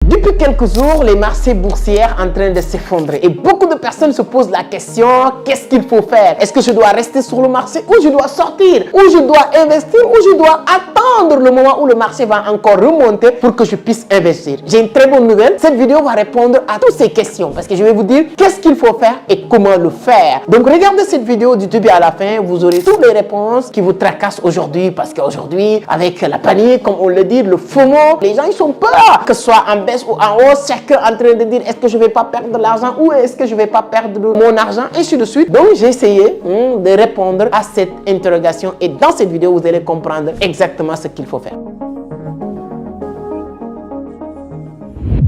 Depuis quelques jours, les marchés boursiers sont en train de s'effondrer et beaucoup de personnes se posent la question, qu'est-ce qu'il faut faire? Est-ce que je dois rester sur le marché ou je dois sortir? Ou je dois investir ou je dois attendre le moment où le marché va encore remonter pour que je puisse investir? J'ai une très bonne nouvelle. Cette vidéo va répondre à toutes ces questions parce que je vais vous dire qu'est-ce qu'il faut faire et comment le faire. Donc regardez cette vidéo du début à la fin, vous aurez toutes les réponses qui vous tracassent aujourd'hui parce qu'aujourd'hui, avec la panique, comme on le dit, le FOMO, les gens ils sont peur que ce soit en baisse ou en hausse, chacun en train de dire est-ce que je vais pas perdre de l'argent ou est-ce que je vais pas perdre mon argent, et ainsi de suite. Donc j'ai essayé de répondre à cette interrogation et dans cette vidéo vous allez comprendre exactement ce qu'il faut faire.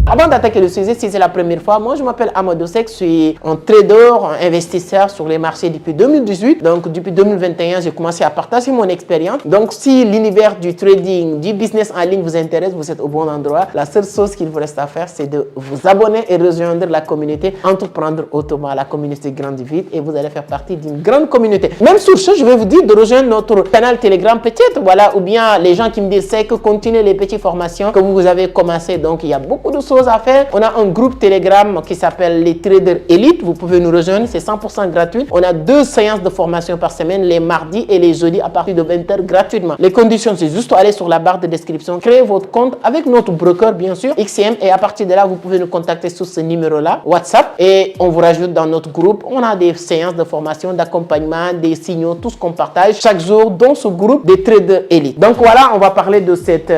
Avant d'attaquer le sujet, si c'est la première fois, moi je m'appelle Amadou Seck, je suis un trader, un investisseur sur les marchés depuis 2018. Donc depuis 2021, j'ai commencé à partager mon expérience. Donc si l'univers du trading, du business en ligne vous intéresse, vous êtes au bon endroit. La seule chose qu'il vous reste à faire, c'est de vous abonner et rejoindre la communauté Entreprendre Autrement. La communauté grandit vite et vous allez faire partie d'une grande communauté. Même sur ce, je vais vous dire de rejoindre notre canal Telegram peut-être, voilà, ou bien les gens qui me disent c'est que continuez les petites formations que vous avez commencé. Donc il y a beaucoup de choses à faire. On a un groupe Telegram qui s'appelle les Traders Elite. Vous pouvez nous rejoindre, c'est 100% gratuit. On a 2 séances de formation par semaine, les mardis et les jeudis à partir de 20h gratuitement. Les conditions, c'est juste aller sur la barre de description, créer votre compte avec notre broker bien sûr, XCM, et à partir de là, vous pouvez nous contacter sur ce numéro-là, WhatsApp, et on vous rajoute dans notre groupe. On a des séances de formation, d'accompagnement, des signaux, tout ce qu'on partage chaque jour dans ce groupe des Traders Elite. Donc voilà, on va parler de cette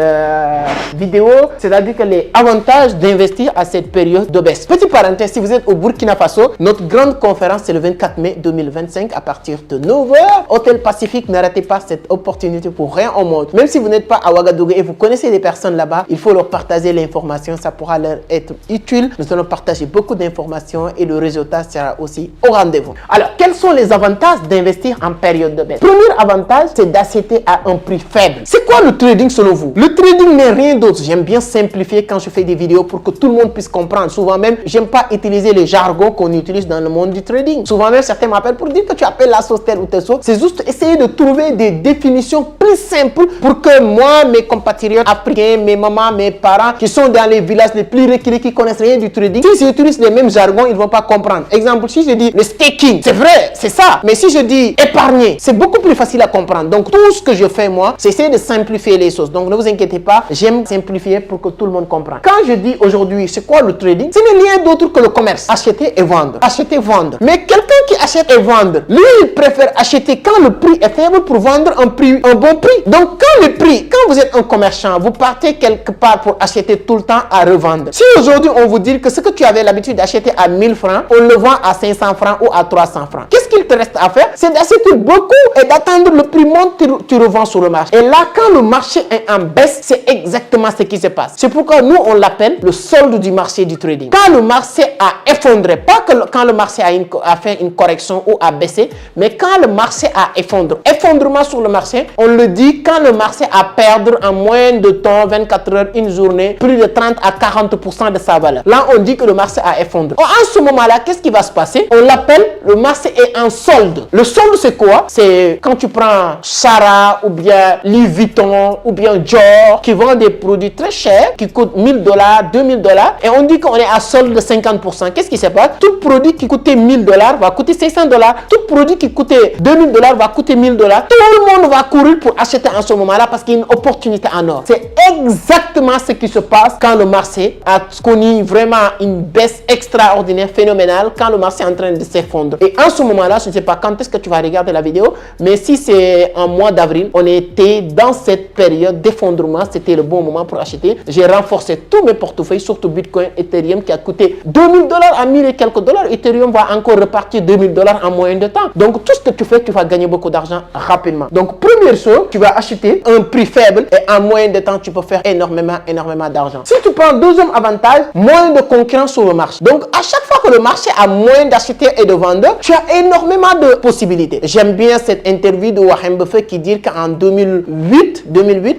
vidéo, c'est-à-dire que les avantages d'investir à cette période de baisse. Petite parenthèse, si vous êtes au Burkina Faso, notre grande conférence c'est le 24 mai 2025 à partir de 9h. Hôtel Pacifique, ne ratez pas cette opportunité pour rien au monde. Même si vous n'êtes pas à Ouagadougou et vous connaissez des personnes là-bas, il faut leur partager l'information, ça pourra leur être utile. Nous allons partager beaucoup d'informations et le résultat sera aussi au rendez-vous. Alors, quels sont les avantages d'investir en période de baisse? Premier avantage, c'est d'acheter à un prix faible. C'est quoi le trading selon vous? Le trading n'est rien d'autre. J'aime bien simplifier quand je fais des vidéos pour que tout le monde puisse comprendre. Souvent même, j'aime pas utiliser les jargons qu'on utilise dans le monde du trading. Souvent même, certains m'appellent pour dire que tu appelles la sauce telle ou telle sauce. C'est juste essayer de trouver des définitions plus simples pour que moi, mes compatriotes africains, mes mamans, mes parents qui sont dans les villages les plus reculés, qui connaissent rien du trading, si j'utilise les mêmes jargons, ils vont pas comprendre. Exemple, si je dis le staking, c'est vrai, c'est ça. Mais si je dis épargner, c'est beaucoup plus facile à comprendre. Donc tout ce que je fais moi, c'est essayer de simplifier les choses. Donc ne vous inquiétez pas, j'aime simplifier pour que tout le monde comprenne. Quand je dis aujourd'hui, c'est quoi le trading? Ce n'est rien d'autre que le commerce. Acheter et vendre. Acheter, vendre. Mais quelqu'un qui achète et vendre, lui, il préfère acheter quand le prix est faible pour vendre un bon prix. Donc, quand vous êtes un commerçant, vous partez quelque part pour acheter tout le temps à revendre. Si aujourd'hui, on vous dit que ce que tu avais l'habitude d'acheter à 1000 francs, on le vend à 500 francs ou à 300 francs. Qu'est-ce qu'il te reste à faire? C'est d'acheter beaucoup et d'attendre le prix monte, tu revends sur le marché. Et là, quand le marché est en baisse, c'est exactement ce qui se passe. C'est pourquoi nous, on l'appelle le solde du marché du trading. Quand le marché a effondré, pas que quand le marché a fait une correction ou a baissé, mais quand le marché a effondré. Effondrement sur le marché, on le dit quand le marché a perdu en moins de temps, 24 heures, une journée, plus de 30 à 40% de sa valeur. Là, on dit que le marché a effondré. En ce moment-là, qu'est-ce qui va se passer? On l'appelle le marché est en solde. Le solde, c'est quoi? C'est quand tu prends Zara ou bien Louis Vuitton ou bien Dior qui vend des produits très chers qui coûtent $1000, $2000 et on dit qu'on est à solde de 50%. Qu'est-ce qui se passe? Tout produit qui coûtait $1000 va coûter $500. Tout produit qui coûtait $2000 va coûter $1000. Tout le monde va courir pour acheter en ce moment-là parce qu'il y a une opportunité en or. C'est exactement ce qui se passe quand le marché a connu vraiment une baisse extraordinaire, phénoménale, quand le marché est en train de s'effondrer. Et en ce moment-là, je ne sais pas quand est-ce que tu vas regarder la vidéo, mais si c'est en mois d'avril, on était dans cette période d'effondrement, c'était le bon moment pour acheter. J'ai renforcé tous mes portefeuilles, surtout Bitcoin, Ethereum qui a coûté $2000 à 1000 et quelques dollars. Ethereum va encore repartir $2000 en moyen de temps. Donc tout ce que tu fais, tu vas gagner beaucoup d'argent rapidement. Donc première chose, tu vas acheter un prix faible et en moyen de temps, tu peux faire énormément d'argent. Si tu prends deuxième avantage, moins de concurrence sur le marché. Donc à chaque fois que le marché a moins d'acheteurs et de vendeurs, tu as énormément de possibilités. J'aime bien cette interview de Warren Buffett qui dit qu'en 2008,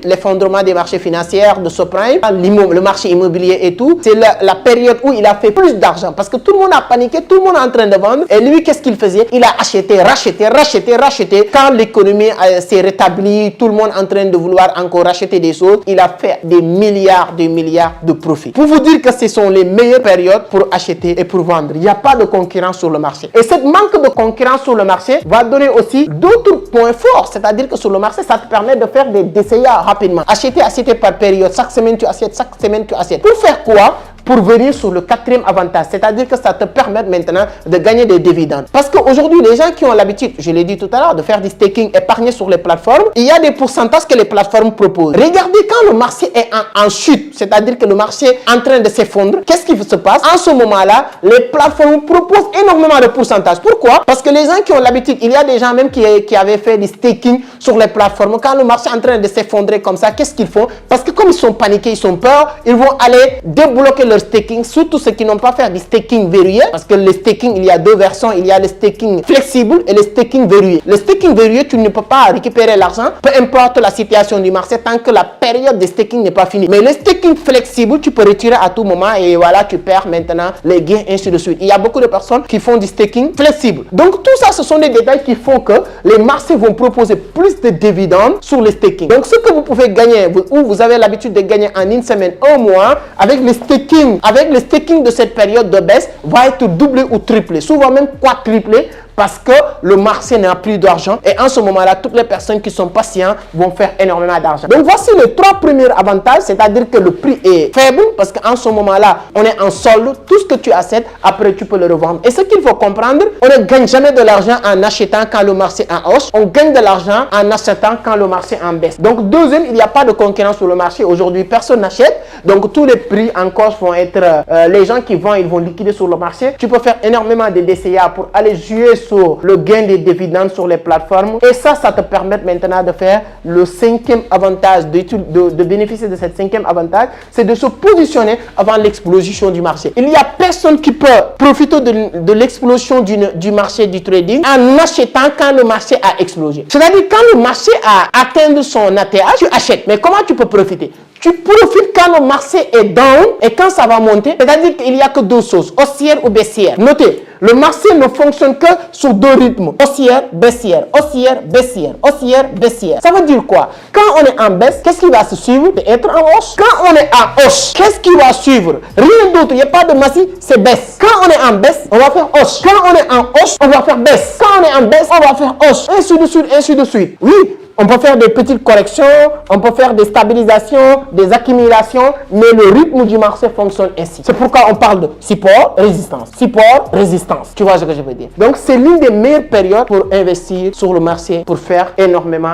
l'effondrement des marchés financiers, de subprime, le marché immobilier et tout, c'est la période où il a fait plus d'argent parce que tout le monde a paniqué, tout le monde est en train de vendre et lui qu'est-ce qu'il faisait? Il a acheté, racheté. Quand l'économie s'est rétablie, tout le monde en train de vouloir encore racheter des choses, il a fait des milliards de profits. Pour vous dire que ce sont les meilleures périodes pour acheter et pour vendre. Il n'y a pas de concurrence sur le marché. Et cette manque de concurrence sur le marché va donner aussi d'autres points forts. C'est-à-dire que sur le marché, ça te permet de faire des DCA rapidement. Acheter par période. Chaque semaine, tu achètes. Pour faire quoi? Pour venir sur le quatrième avantage, c'est-à-dire que ça te permet maintenant de gagner des dividendes. Parce qu'aujourd'hui, les gens qui ont l'habitude, je l'ai dit tout à l'heure, de faire du staking épargné sur les plateformes, il y a des pourcentages que les plateformes proposent. Regardez quand le marché est en chute, c'est-à-dire que le marché est en train de s'effondrer, qu'est-ce qui se passe? En ce moment-là, les plateformes proposent énormément de pourcentages. Pourquoi? Parce que les gens qui ont l'habitude, il y a des gens même qui avaient fait du staking sur les plateformes, quand le marché est en train de s'effondrer comme ça, qu'est-ce qu'ils font? Parce que comme ils sont paniqués, ils sont peur, ils vont aller débloquer leur staking, surtout ceux qui n'ont pas fait du staking verrouillé, parce que le staking, il y a deux versions, il y a le staking flexible et le staking verrouillé. Le staking verrouillé, tu ne peux pas récupérer l'argent, peu importe la situation du marché, tant que la période de staking n'est pas finie. Mais le staking flexible, tu peux retirer à tout moment et voilà, tu perds maintenant les gains, ainsi de suite. Il y a beaucoup de personnes qui font du staking flexible. Donc tout ça, ce sont des détails qui font que les marchés vont proposer plus de dividendes sur le staking. Donc ce que vous pouvez gagner, ou vous avez l'habitude de gagner en une semaine, un mois, avec le staking de cette période de baisse va être doublé ou triplé, souvent même quadruplé, parce que le marché n'a plus d'argent et en ce moment-là, toutes les personnes qui sont patientes vont faire énormément d'argent. Donc voici les trois premiers avantages, c'est-à-dire que le prix est faible parce qu'en ce moment-là, on est en solde, tout ce que tu achètes, après tu peux le revendre. Et ce qu'il faut comprendre, on ne gagne jamais de l'argent en achetant quand le marché est en hausse, on gagne de l'argent en achetant quand le marché est en baisse. Donc deuxième, il n'y a pas de concurrence sur le marché. Aujourd'hui, personne n'achète, donc tous les prix encore vont être, les gens qui vendent, ils vont liquider sur le marché. Tu peux faire énormément de DCA pour aller jouer sur le gain des dividendes sur les plateformes. Et ça te permet maintenant de faire le cinquième avantage, de bénéficier de cette cinquième avantage, c'est de se positionner avant l'explosion du marché. Il n'y a personne qui peut profiter de l'explosion du marché du trading en achetant quand le marché a explosé. C'est-à-dire quand le marché a atteint son ATH, tu achètes. Mais comment tu peux profiter? Tu profites quand le marché est down et quand ça va monter, c'est-à-dire qu'il n'y a que deux choses, haussière ou baissière. Notez, le marché ne fonctionne que sur deux rythmes, haussière, baissière, haussière, baissière, haussière, baissière. Ça veut dire quoi? Quand on est en baisse, qu'est-ce qui va se suivre? Être en hausse. Quand on est en hausse, qu'est-ce qui va suivre? Rien d'autre, il n'y a pas de massif, c'est baisse. Quand on est en baisse, on va faire hausse. Quand on est en hausse, on va faire baisse. Quand on est en baisse, on va faire hausse. Ainsi de suite, ainsi de suite. Oui. On peut faire des petites corrections, on peut faire des stabilisations, des accumulations, mais le rythme du marché fonctionne ainsi. C'est pourquoi on parle de support, résistance. Support, résistance. Tu vois ce que je veux dire? Donc, c'est l'une des meilleures périodes pour investir sur le marché, pour faire énormément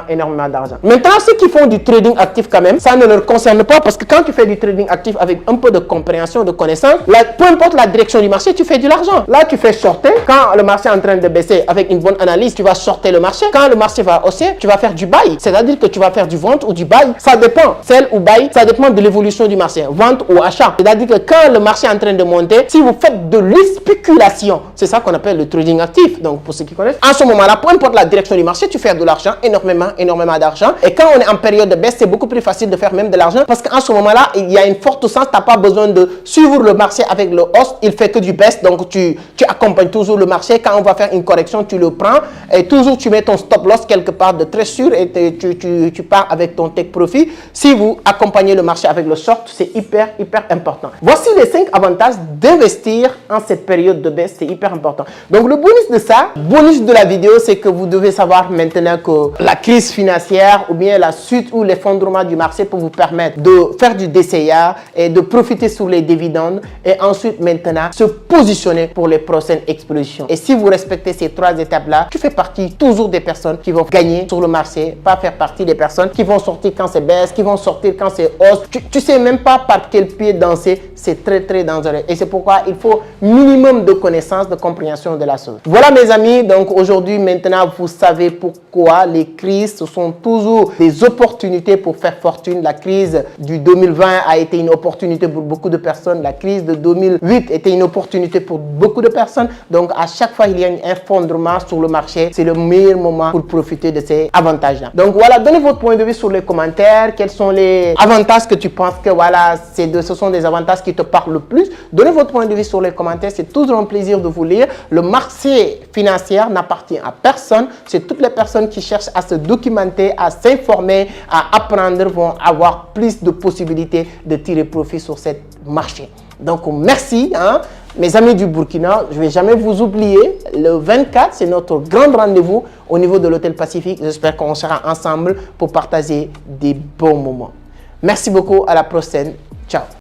d'argent. Maintenant, ceux qui font du trading actif quand même, ça ne leur concerne pas parce que quand tu fais du trading actif avec un peu de compréhension, de connaissance, peu importe la direction du marché, tu fais de l'argent. Là, tu fais shorter. Quand le marché est en train de baisser, avec une bonne analyse, tu vas shorter le marché. Quand le marché va hausser, tu vas faire du buy. C'est-à-dire que tu vas faire du vente ou du buy. Ça dépend. Sell ou buy, ça dépend de l'évolution du marché. Vente ou achat. C'est-à-dire que quand le marché est en train de monter, si vous faites de l'spéculation, c'est ça qu'on appelle le trading actif. Donc, pour ceux qui connaissent, en ce moment-là, peu importe la direction du marché, tu fais de l'argent, énormément d'argent. Et quand on est en période de baisse, c'est beaucoup plus facile de faire même de l'argent parce qu'en ce moment-là, il y a une forte sens. Tu n'as pas besoin de suivre le marché avec le hausse. Il fait que du baisse. Donc, tu accompagnes toujours le marché. Quand on va faire une correction, tu le prends et toujours tu mets ton stop loss quelque part de très sûr et tu pars avec ton take profit. Si vous accompagnez le marché avec le short, c'est hyper important. Voici les 5 avantages d'investir en cette période de baisse. C'est hyper important. Donc, le bonus de ça, bonus de la vidéo, c'est que vous devez savoir maintenant que la crise financière ou bien la chute ou l'effondrement du marché peut vous permettre de faire du DCA et de profiter sur les dividendes et ensuite maintenant se positionner pour les prochaines explosions. Et si vous respectez ces 3 étapes-là, tu fais partie toujours des personnes qui vont gagner sur le marché, pas faire partie des personnes qui vont sortir quand c'est baisse, qui vont sortir quand c'est hausse. Tu sais même pas par quel pied danser, c'est très dangereux. Et c'est pourquoi il faut minimum de connaissances, de compréhension de la chose. Voilà mes amis, donc aujourd'hui maintenant vous savez pourquoi les crises ce sont toujours des opportunités pour faire fortune. La crise du 2020 a été une opportunité pour beaucoup de personnes. La crise de 2008 était une opportunité pour beaucoup de personnes. Donc à chaque fois il y a un effondrement sur le marché, c'est le meilleur moment pour profiter de ces avantages. l'argent. Donc voilà, donnez votre point de vue sur les commentaires. Quels sont les avantages que tu penses que voilà, ce sont des avantages qui te parlent le plus. Donnez votre point de vue sur les commentaires. C'est toujours un plaisir de vous lire. Le marché financier n'appartient à personne. C'est toutes les personnes qui cherchent à se documenter, à s'informer, à apprendre vont avoir plus de possibilités de tirer profit sur ce marché. Donc merci, hein, mes amis du Burkina, je ne vais jamais vous oublier. Le 24, c'est notre grand rendez-vous au niveau de l'Hôtel Pacifique. J'espère qu'on sera ensemble pour partager des bons moments. Merci beaucoup, à la prochaine. Ciao.